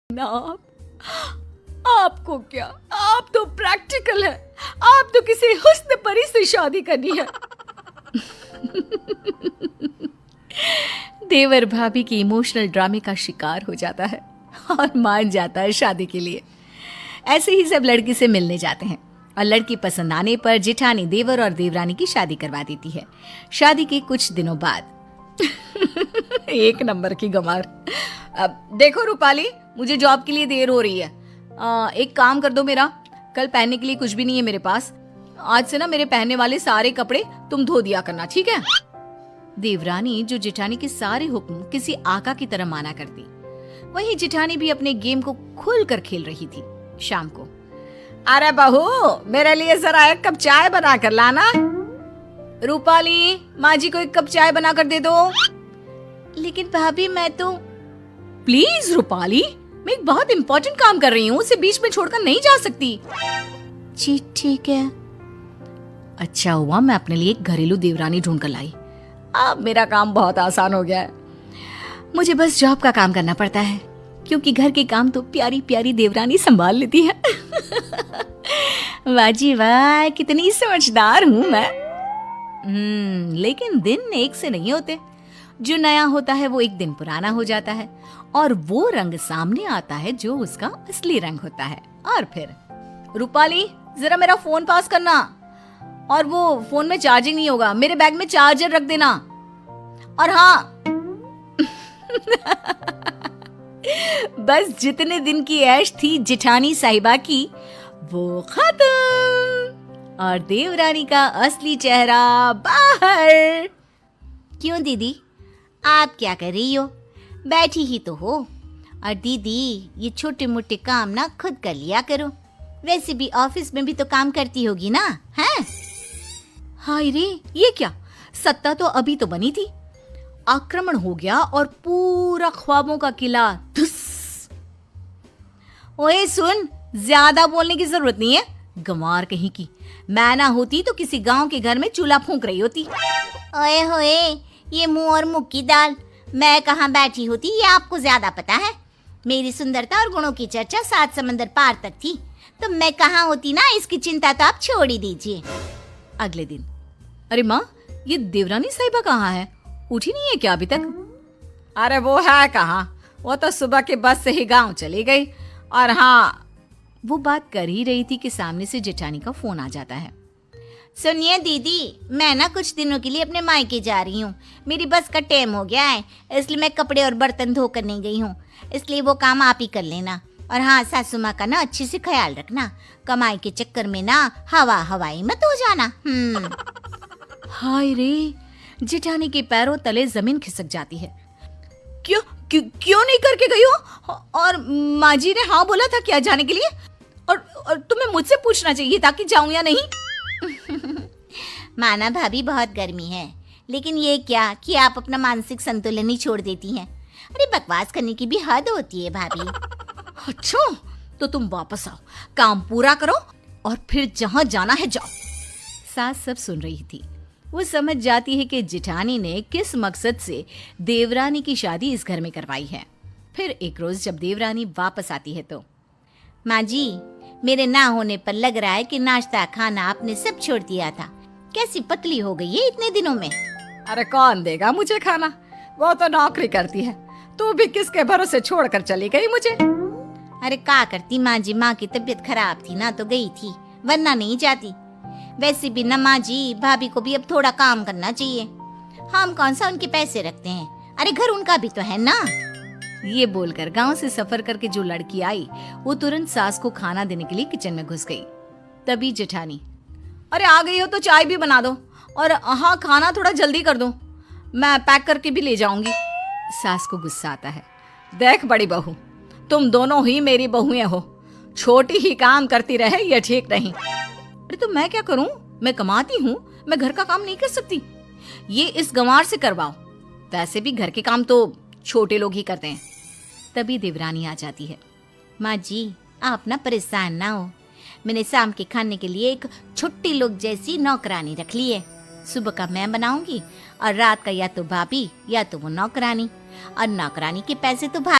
ना आपको क्या, आप तो प्रैक्टिकल है, आप तो किसी हुस्न परी से शादी करनी है। देवर भाभी की इमोशनल ड्रामे का शिकार हो जाता है और मान जाता है शादी के लिए। ऐसे ही सब लड़की से मिलने जाते हैं और लड़की पसंद आने पर जेठानी देवर और देवरानी की शादी करवा देती है। शादी के कुछ दिनों बाद एक नंबर की गंवार। अब देखो रूपाली, मुझे जॉब के लिए देर हो रही है। एक काम कर दो मेरा, कल पहनने के लिए कुछ भी नहीं है मेरे पास। आज से ना मेरे पहनने वाले सारे कपड़े तुम धो दिया करना, ठीक है? देवरानी जो जेठानी के सारे हुक्म किसी आका की तरह माना करती, वहीं जेठानी भी अपने गेम को खुलकर खेल रही थी। शाम को, अरे बहू, मेरे लिए जरा एक कप चाय बना कर लाना। रूपाली, माँ जी को एक कप चाय बना कर दे दो। लेकिन भाभी मैं तो। प्लीज रूपाली, मैं एक बहुत इंपॉर्टेंट काम कर रही हूँ, उसे बीच में छोड़कर नहीं जा सकती। जी ठीक है। अच्छा हुआ मैं अपने लिए एक घरेलू देवरानी ढूंढ कर लाई। अब मेरा काम बहुत आसान हो गया है। मुझे बस जॉब का काम करना पड़ता है, क्योंकि घर के काम तो प्यारी प्यारी देवरानी संभाल लेती है। वाह जी वाह, कितनी समझदार हूँ मैं। लेकिन दिन एक से नहीं होते। जो नया होता है वो एक दिन पुराना हो जाता है और वो रंग सामने आता है जो उसका असली रंग होता है। और फिर रूपाली, जरा मेरा फोन पास करना। और वो फोन में चार्जिंग नहीं होगा, मेरे बैग में चार्जर रख देना। और हाँ, बस जितने दिन की ऐश थी जेठानी साहिबा की, वो खत्म और देवरानी का असली चेहरा बाहर। क्यों दीदी, आप क्या कर रही हो? बैठी ही तो हो। और दीदी, ये छोटे मोटे काम ना खुद कर लिया करो, वैसे भी ऑफिस में भी तो काम करती होगी ना, हैं? हाय रे, ये क्या, सत्ता तो अभी तो बनी थी, आक्रमण हो गया और पूरा ख्वाबों का किला धुस। ओए सुन, ज्यादा बोलने की जरूरत नहीं है, गंवार कहीं की। मैं ना होती तो किसी गांव के घर में चूल्हा फूंक रही होती। ओए होए, ये मुंह और मुख की दाल, मैं कहाँ बैठी होती ये आपको ज्यादा पता है। मेरी सुंदरता और गुणों की चर्चा 7 समंदर पार तक थी, तो मैं कहाँ होती ना, इसकी चिंता तो आप छोड़ ही दीजिए। अगले दिन, अरे माँ, ये देवरानी साहिबा कहाँ है? उठी नहीं है क्या अभी तक? अरे वो है कहाँ, वो तो सुबह के बस से ही गांव चली गई। और हाँ, वो बात कर ही रही थी कि सामने से जेठानी का फोन आ जाता है। सुनिए दीदी, मैं ना कुछ दिनों के लिए अपने मायके जा रही हूँ, मेरी बस का टाइम हो गया है, इसलिए मैं कपड़े और बर्तन धोकर नहीं गई हूँ, इसलिए वो काम आप ही कर लेना। और हाँ, सासू माँ का ना अच्छे से ख्याल रखना, कमाई के चक्कर में ना हवाई मत हो जाना। हाय रे, जेठानी के पैरों तले जमीन खिसक जाती है। क्यों नहीं करके गई हो? और माँ जी ने हाँ बोला था क्या जाने के लिए? और तुम्हें मुझसे पूछना चाहिए था कि जाऊं या नहीं। माना भाभी, बहुत गर्मी है, लेकिन ये क्या कि आप अपना मानसिक संतुलन ही छोड़ देती हैं। अरे बकवास करने की भी हद होती है भाभी। अच्छा, तो तुम वापस आओ, काम पूरा करो और फिर जहां जाना है जाओ। सास सब सुन रही थी। वो समझ जाती है कि जेठानी ने किस मकसद से देवरानी की शादी इस घर में करवाई है। फिर एक रोज जब देवरानी वापस आती है तो, माँ जी, मेरे ना होने पर लग रहा है कि नाश्ता खाना आपने सब छोड़ दिया था, कैसी पतली हो गई है इतने दिनों में। अरे कौन देगा मुझे खाना, वो तो नौकरी करती है, तू भी किसके भरोसे छोड़कर चली गई मुझे। अरे क्या करती माँ जी, माँ की तबीयत खराब थी ना तो गई थी, वरना नहीं जाती। वैसे भी ना माँ जी, भाभी को भी अब थोड़ा काम करना चाहिए, हम कौन सा उनके पैसे रखते हैं, अरे घर उनका भी तो है ना। ये बोलकर गांव से सफर करके जो लड़की आई, वो तुरंत सास को खाना देने के लिए किचन में घुस गई। तभी जेठानी, अरे आ गई हो तो चाय भी बना दो, और हाँ, खाना थोड़ा जल्दी कर दो, मैं पैक करके भी ले जाऊंगी। सास को गुस्सा आता है। देख बड़ी बहू, तुम दोनों ही मेरी बहुएं हो, छोटी ही काम करती रहे ये ठीक नहीं। अरे तो मैं क्या करूं, मैं कमाती हूँ, मैं घर का काम नहीं कर सकती? ये इस गंवार से करवाओ, वैसे भी घर के काम तो छोटे लोग ही करते हैं। तभी देवरानी आ जाती है। माँ जी, आप ना परेशान ना हो, मैंने शाम के खाने के लिए एक छुट्टी लोग जैसी नौकरानी रख ली है। सुबह का मैं बनाऊंगी और रात का या तो भाभी या तो वो नौकरानी, और नौकरानी के पैसे तो